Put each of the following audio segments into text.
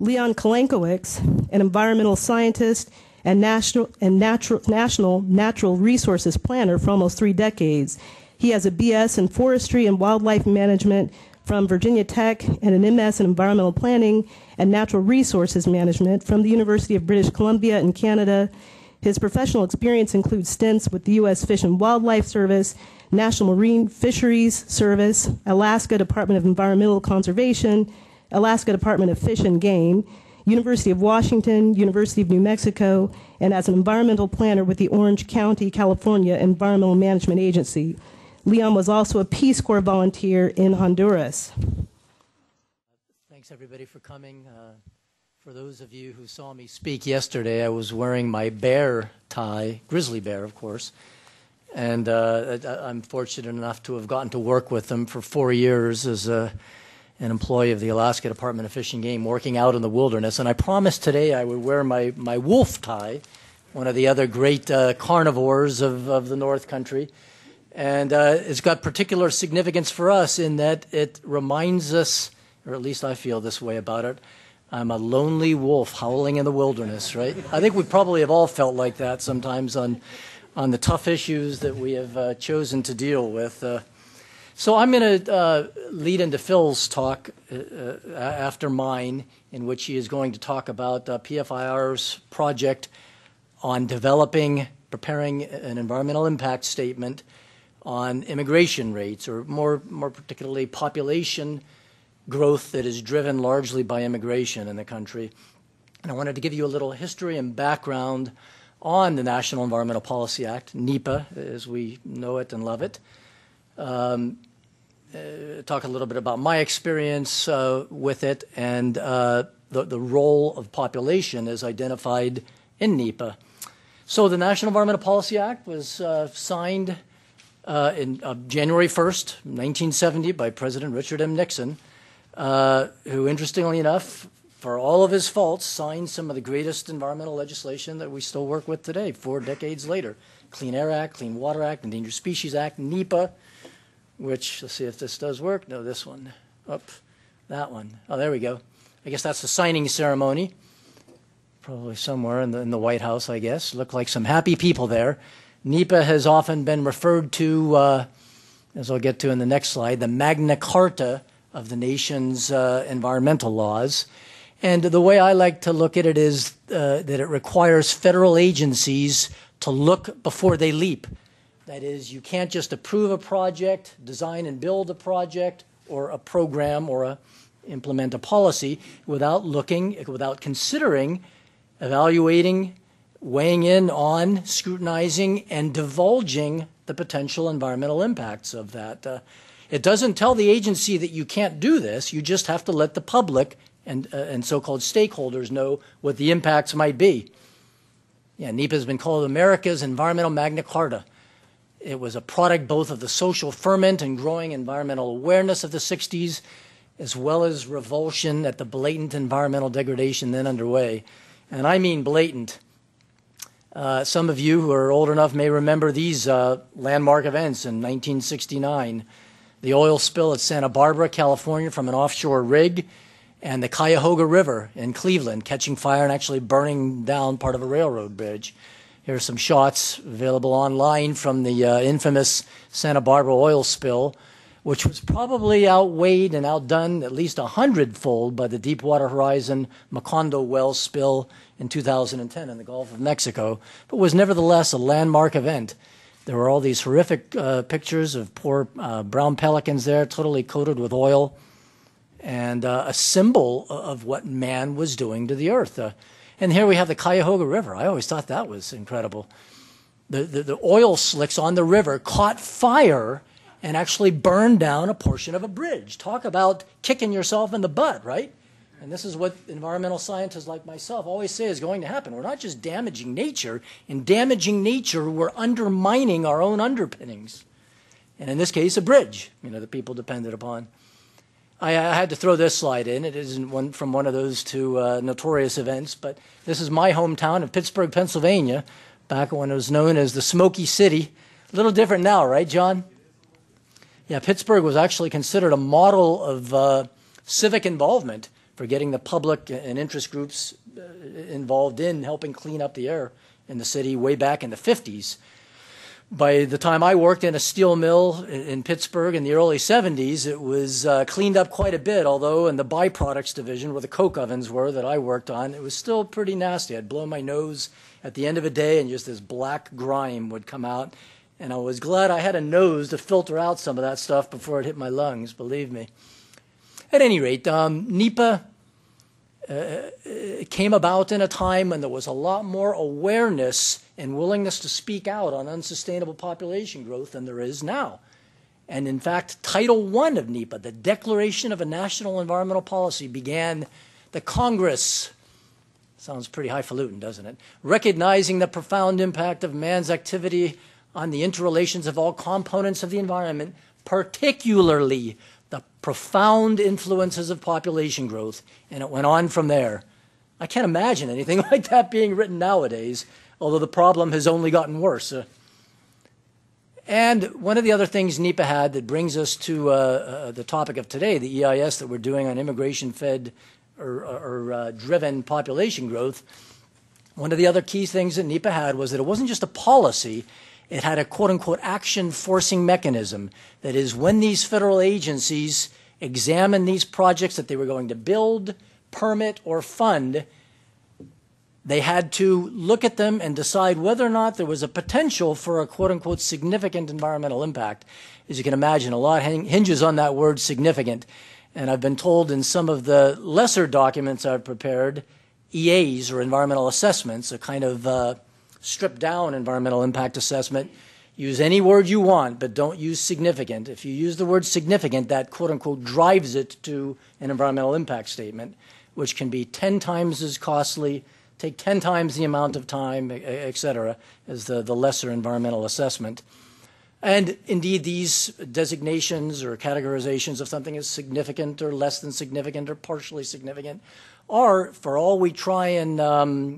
Leon Kolankiewicz, an environmental scientist and national natural resources planner for almost 3 decades. He has a BS in forestry and wildlife management from Virginia Tech and an MS in environmental planning and natural resources management from the University of British Columbia in Canada. His professional experience includes stints with the U.S. Fish and Wildlife Service, National Marine Fisheries Service, Alaska Department of Environmental Conservation, Alaska Department of Fish and Game, University of Washington, University of New Mexico, and as an environmental planner with the Orange County, California Environmental Management Agency. Leon was also a Peace Corps volunteer in Honduras. Thanks everybody for coming. For those of you who saw me speak yesterday, I was wearing my bear tie, grizzly bear of course, and I'm fortunate enough to have gotten to work with them for 4 years as an employee of the Alaska Department of Fish and Game working out in the wilderness. And I promised today I would wear my wolf tie, one of the other great carnivores of the North Country. And it's got particular significance for us in that it reminds us, or at least I feel this way about it, I'm a lonely wolf howling in the wilderness, right? I think we probably have all felt like that sometimes on the tough issues that we have chosen to deal with. So I'm going to lead into Phil's talk after mine, in which he is going to talk about PFIR's project on preparing an environmental impact statement on immigration rates, or more particularly population growth that is driven largely by immigration in the country. And I wanted to give you a little history and background on the National Environmental Policy Act, NEPA, as we know it and love it. Talk a little bit about my experience with it and the role of population as identified in NEPA. So the National Environmental Policy Act was signed in January 1st, 1970 by President Richard M. Nixon, who, interestingly enough, for all of his faults, signed some of the greatest environmental legislation that we still work with today, 4 decades later. Clean Air Act, Clean Water Act, Endangered Species Act, NEPA, which, let's see if this does work. No, this one. That one. Oh, there we go. I guess that's the signing ceremony. Probably somewhere in the White House, I guess. Look like some happy people there. NEPA has often been referred to, as I'll get to in the next slide, the Magna Carta of the nation's environmental laws. And the way I like to look at it is that it requires federal agencies to look before they leap. That is, you can't just approve a project, design and build a project, or a program, or implement a policy without considering, evaluating, weighing in on, scrutinizing, and divulging the potential environmental impacts of that. It doesn't tell the agency that you can't do this. You just have to let the public and so-called stakeholders know what the impacts might be. Yeah, NEPA has been called America's environmental Magna Carta. It was a product both of the social ferment and growing environmental awareness of the 60s, as well as revulsion at the blatant environmental degradation then underway. And I mean blatant. Some of you who are old enough may remember these landmark events in 1969. The oil spill at Santa Barbara, California from an offshore rig, and the Cuyahoga River in Cleveland catching fire and actually burning down part of a railroad bridge. Here are some shots available online from the infamous Santa Barbara oil spill, which was probably outweighed and outdone at least 100-fold by the Deepwater Horizon Macondo well spill in 2010 in the Gulf of Mexico, but was nevertheless a landmark event. There were all these horrific pictures of poor brown pelicans there, totally coated with oil, and a symbol of what man was doing to the earth. And here we have the Cuyahoga River. I always thought that was incredible. The oil slicks on the river caught fire and actually burned down a portion of a bridge. Talk about kicking yourself in the butt, right? And this is what environmental scientists like myself always say is going to happen. We're not just damaging nature. In damaging nature, we're undermining our own underpinnings. And in this case, a bridge, that people depended upon. I had to throw this slide in. It isn't from one of those two notorious events, but this is my hometown of Pittsburgh, Pennsylvania, back when it was known as the Smoky City. A little different now, right, John? Yeah, Pittsburgh was actually considered a model of civic involvement for getting the public and interest groups involved in helping clean up the air in the city way back in the 50s. By the time I worked in a steel mill in Pittsburgh in the early 70s, it was cleaned up quite a bit, although in the byproducts division where the coke ovens were that I worked on, it was still pretty nasty. I'd blow my nose at the end of a day and just this black grime would come out. And I was glad I had a nose to filter out some of that stuff before it hit my lungs, believe me. At any rate, NEPA came about in a time when there was a lot more awareness and willingness to speak out on unsustainable population growth than there is now. And in fact, Title I of NEPA, the Declaration of a National Environmental Policy, began the Congress, sounds pretty highfalutin, doesn't it, recognizing the profound impact of man's activity on the interrelations of all components of the environment, particularly the profound influences of population growth, and it went on from there. I can't imagine anything like that being written nowadays, although the problem has only gotten worse. And one of the other things NEPA had that brings us to the topic of today, the EIS that we're doing on immigration-fed or driven population growth, one of the other key things that NEPA had was that it wasn't just a policy, it had a quote-unquote action-forcing mechanism. That is, when these federal agencies examined these projects that they were going to build, permit, or fund, they had to look at them and decide whether or not there was a potential for a quote-unquote significant environmental impact. As you can imagine, a lot hinges on that word significant. And I've been told in some of the lesser documents I've prepared, EAs, or environmental assessments, a kind of stripped-down environmental impact assessment. Use any word you want, but don't use significant. If you use the word significant, that quote-unquote drives it to an environmental impact statement, which can be 10 times as costly, take 10 times the amount of time, et cetera, as the lesser environmental assessment. And indeed, these designations or categorizations of something as significant or less than significant or partially significant are, for all we try and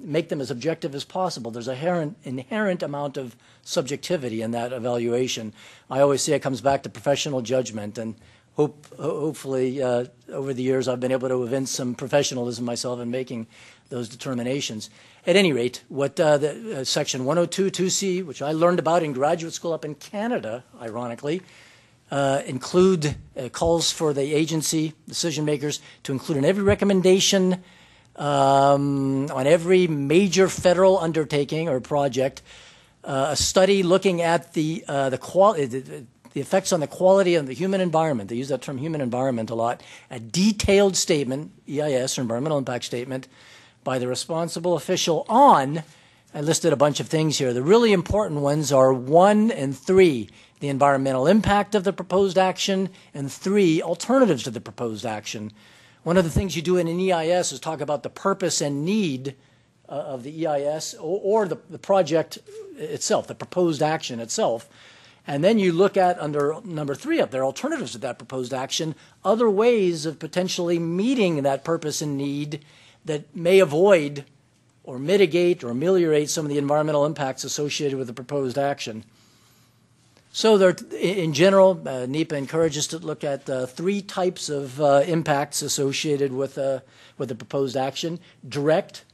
make them as objective as possible, there's an inherent amount of subjectivity in that evaluation. I always say it comes back to professional judgment, and hopefully over the years I've been able to evince some professionalism myself in making those determinations. At any rate, what Section 102(2)(c), which I learned about in graduate school up in Canada, ironically, include calls for the agency decision makers to include in every recommendation on every major federal undertaking or project a study looking at the effects on the quality of the human environment. They use that term human environment a lot. A detailed statement, EIS or environmental impact statement, by the responsible official on, I listed a bunch of things here. The really important ones are 1 and 3, the environmental impact of the proposed action, and 3, alternatives to the proposed action. One of the things you do in an EIS is talk about the purpose and need of the EIS or the project itself, the proposed action itself. And then you look at, under number 3 up there, alternatives to that proposed action, other ways of potentially meeting that purpose and need that may avoid or mitigate or ameliorate some of the environmental impacts associated with the proposed action. So there, in general, NEPA encourages to look at 3 types of impacts associated with the proposed action: direct,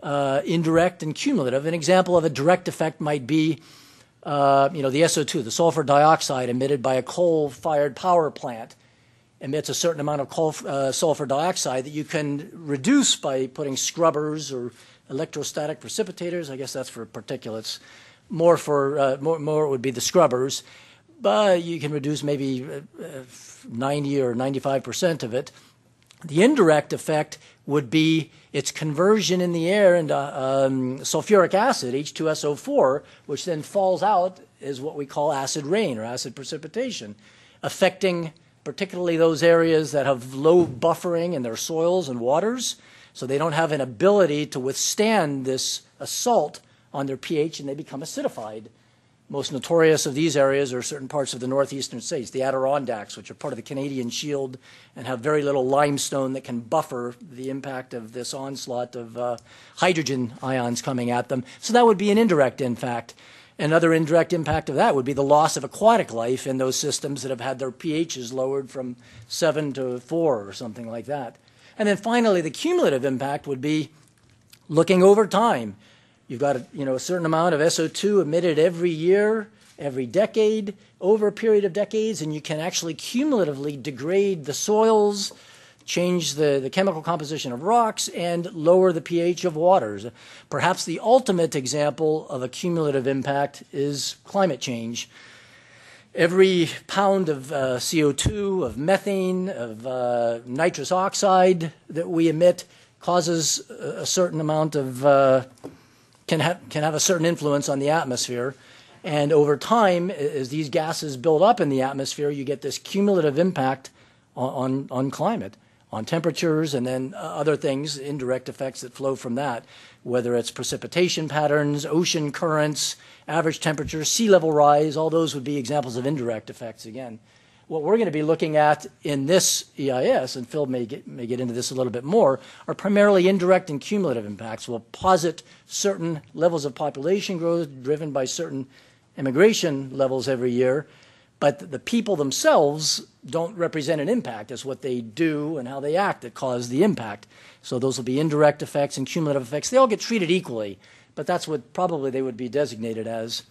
indirect, and cumulative. An example of a direct effect might be the SO2, the sulfur dioxide emitted by a coal-fired power plant, emits a certain amount of sulfur dioxide that you can reduce by putting scrubbers or electrostatic precipitators. I guess that's for particulates. More would be the scrubbers, but you can reduce maybe 90 or 95% of it. The indirect effect would be its conversion in the air into sulfuric acid, H2SO4, which then falls out as what we call acid rain or acid precipitation, affecting particularly those areas that have low buffering in their soils and waters, so they don't have an ability to withstand this assault on their pH, and they become acidified. Most notorious of these areas are certain parts of the northeastern states, the Adirondacks, which are part of the Canadian Shield and have very little limestone that can buffer the impact of this onslaught of hydrogen ions coming at them. So that would be an indirect impact. Another indirect impact of that would be the loss of aquatic life in those systems that have had their pHs lowered from 7 to 4 or something like that. And then finally, the cumulative impact would be looking over time. You've got a certain amount of SO2 emitted every year, every decade, over a period of decades, and you can actually cumulatively degrade the soils, change the chemical composition of rocks, and lower the pH of waters. Perhaps the ultimate example of a cumulative impact is climate change. Every pound of CO2, of methane, of nitrous oxide that we emit causes a certain amount of, can have a certain influence on the atmosphere. And over time, as these gases build up in the atmosphere, you get this cumulative impact on climate, on temperatures, and then other things, indirect effects that flow from that, whether it's precipitation patterns, ocean currents, average temperatures, sea level rise. All those would be examples of indirect effects again. What we're going to be looking at in this EIS, and Phil may get into this a little bit more, are primarily indirect and cumulative impacts. We'll posit certain levels of population growth driven by certain immigration levels every year, but the people themselves don't represent an impact. It's what they do and how they act that cause the impact. So those will be indirect effects and cumulative effects. They all get treated equally, but that's what probably they would be designated as.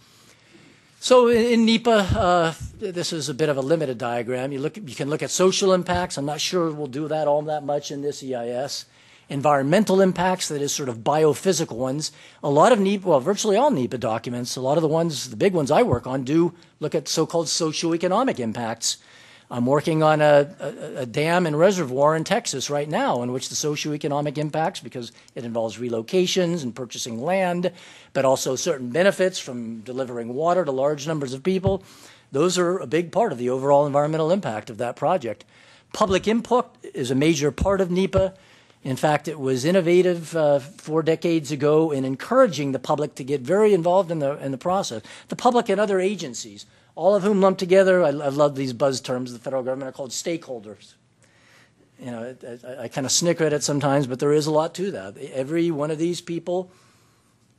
So in NEPA, this is a bit of a limited diagram. You can look at social impacts. I'm not sure we'll do that all that much in this EIS. Environmental impacts, that is sort of biophysical ones. A lot of NEPA, well, virtually all NEPA documents, a lot of the ones, the big ones I work on, do look at so-called socioeconomic impacts. I'm working on a dam and reservoir in Texas right now in which the socioeconomic impacts, because it involves relocations and purchasing land, but also certain benefits from delivering water to large numbers of people. Those are a big part of the overall environmental impact of that project. Public input is a major part of NEPA. In fact, it was innovative 4 decades ago in encouraging the public to get very involved in the process. The public and other agencies, all of whom lumped together, I love these buzz terms of the federal government, are called stakeholders. You know, I kind of snicker at it sometimes, but there is a lot to that. Every one of these people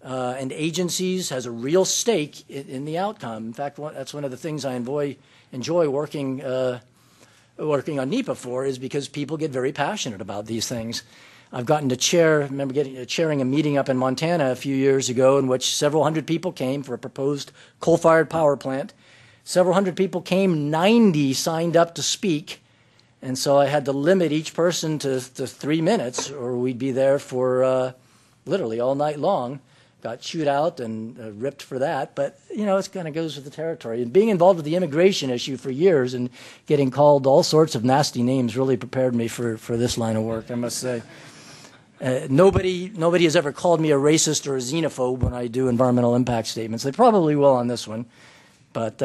and agencies has a real stake in the outcome. In fact, that's one of the things I enjoy working on NEPA for, is because people get very passionate about these things. I've gotten to chairing a meeting up in Montana a few years ago in which several hundred people came for a proposed coal-fired power plant. Several hundred people came, 90 signed up to speak, and so I had to limit each person to 3 minutes, or we'd be there for literally all night long. Got chewed out and ripped for that, but you know, it kind of goes with the territory. And being involved with the immigration issue for years and getting called all sorts of nasty names really prepared me for this line of work, I must say. Nobody has ever called me a racist or a xenophobe when I do environmental impact statements. They probably will on this one, but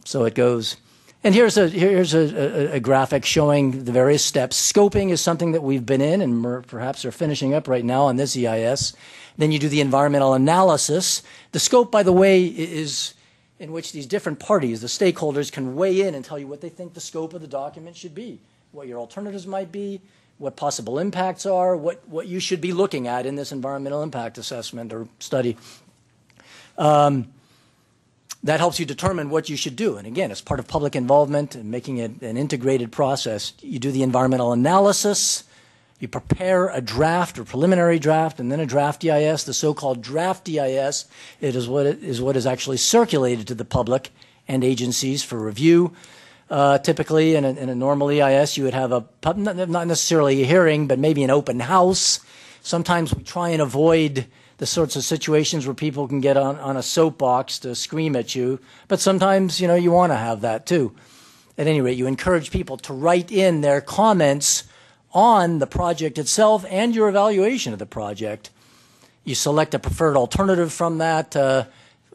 so it goes. And here's a graphic showing the various steps. Scoping is something that we've been in and perhaps are finishing up right now on this EIS. Then you do the environmental analysis. The scope, by the way, is in which these different parties, the stakeholders, can weigh in and tell you what they think the scope of the document should be, what your alternatives might be, what possible impacts are, what you should be looking at in this environmental impact assessment or study. That helps you determine what you should do. And again, it's part of public involvement and making it an integrated process. You do the environmental analysis, you prepare a draft or preliminary draft, and then a draft EIS. The so-called draft EIS is what is actually circulated to the public and agencies for review. Typically, in a normal EIS, you would have not necessarily a hearing, but maybe an open house. Sometimes we try and avoid the sorts of situations where people can get on a soapbox to scream at you, but sometimes, you know, you want to have that too. At any rate, you encourage people to write in their comments on the project itself and your evaluation of the project. You select a preferred alternative from that.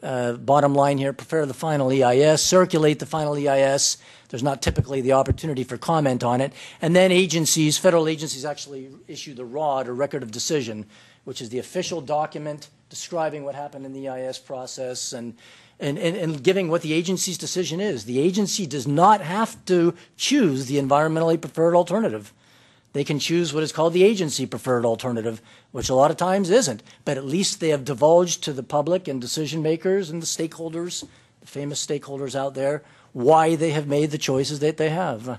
Bottom line here, prepare the final EIS, circulate the final EIS. There's not typically the opportunity for comment on it. And then agencies, federal agencies, actually issue the ROD, or Record of Decision, which is the official document describing what happened in the EIS process and giving what the agency's decision is. The agency does not have to choose the environmentally preferred alternative. They can choose what is called the agency preferred alternative, which a lot of times isn't. But at least they have divulged to the public and decision makers and the stakeholders, the famous stakeholders out there, why they have made the choices that they have.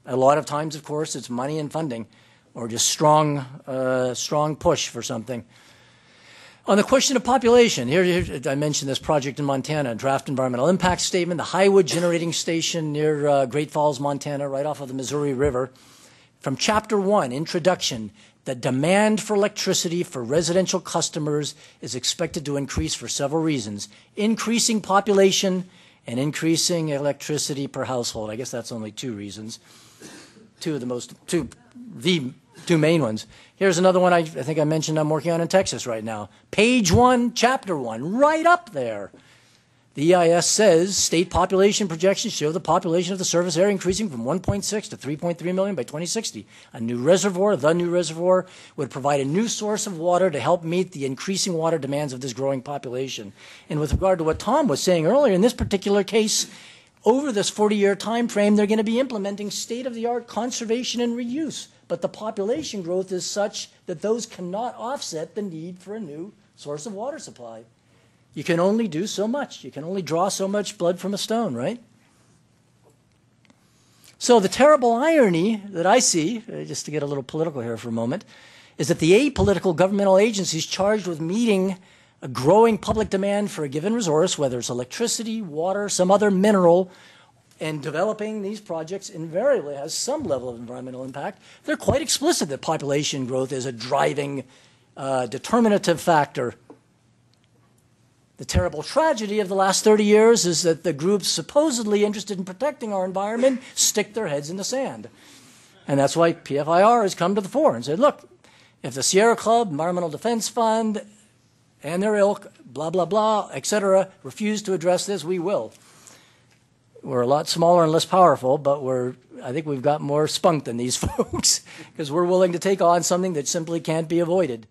A lot of times, of course, it's money and funding, or just strong push for something. On the question of population, here I mentioned this project in Montana, draft environmental impact statement, the Highwood Generating Station near Great Falls, Montana, right off of the Missouri River. From Chapter 1, Introduction, the demand for electricity for residential customers is expected to increase for several reasons. Increasing population and increasing electricity per household. I guess that's only two reasons. The two main ones. Here's another one I think I mentioned I'm working on in Texas right now. Page 1, Chapter 1, right up there. The EIS says state population projections show the population of the service area increasing from 1.6 to 3.3 million by 2060. The new reservoir, would provide a new source of water to help meet the increasing water demands of this growing population. And with regard to what Tom was saying earlier, in this particular case, over this 40-year time frame, they're going to be implementing state-of-the-art conservation and reuse. But the population growth is such that those cannot offset the need for a new source of water supply. You can only do so much. You can only draw so much blood from a stone, right? So the terrible irony that I see, just to get a little political here for a moment, is that the apolitical governmental agencies charged with meeting a growing public demand for a given resource, whether it's electricity, water, some other mineral, and developing these projects invariably has some level of environmental impact. They're quite explicit that population growth is a driving, determinative factor. The terrible tragedy of the last 30 years is that the groups supposedly interested in protecting our environment stick their heads in the sand. And that's why PFIR has come to the fore and said, look, if the Sierra Club, Environmental Defense Fund, and their ilk, blah, blah, blah, etc., refuse to address this, we will. We're a lot smaller and less powerful, but I think we've got more spunk than these folks because we're willing to take on something that simply can't be avoided.